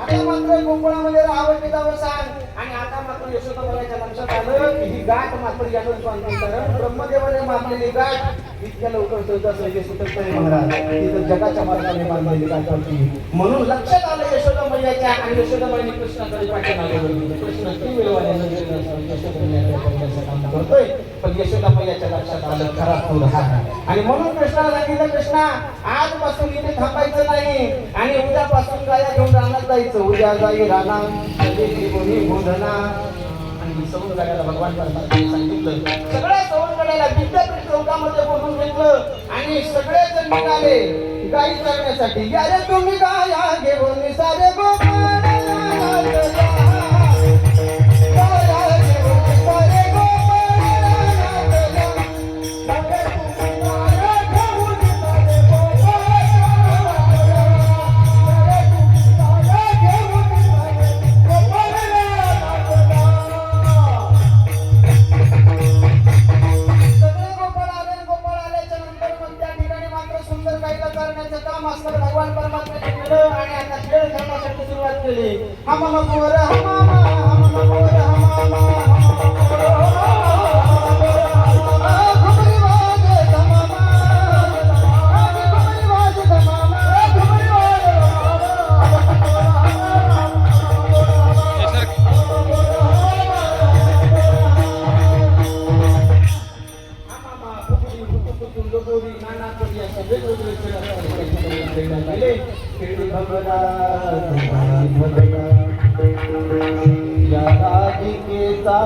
आता मात्र गोकुळामध्ये राहावं जावं सांग. आणि आता मात्र यशोदाबाईच्या लक्षात आलं की ही गाठ मात्र यानं कारण ब्रह्मदेवाने मारलेली गाठ इतक्या लवकर सहजा सहजे सुटत नाही महाराज. तिथं जगाच्या मार्गाने बांधलेली गाठ होती. म्हणून लक्षात आलं यशोदा मैयाच्या आणि यशोदाबाईने कृष्णाकडे पाठीमागे कृष्ण ती मिळवायला काम करतोय. पण यशोदा मैयाच्या लक्षात आलं खरा तू राहा. आणि म्हणून कृष्णाला सांगितलं कृष्णा आजपासून इथे थांबायचं नाही आणि उद्यापासून गाया घेऊन रानात जायचं. उद्या जाई राणा बोधना आणि सौंदर्याला भगवान सांगितलं. सगळ्या सौंदर्याला विद्यापीठ चौकामध्ये बोलून घेतलं आणि सगळेजण निघाले गाई चरण्यासाठी. यारे तुम्ही गाया घेऊन सारे गोपाळ भगवान परमात्म्याने केलं आणि आता खेळ खेळण्यासाठी सुरुवात केली. हमामा पोर हमामा हमामा पोर हमामा या राधिकेचा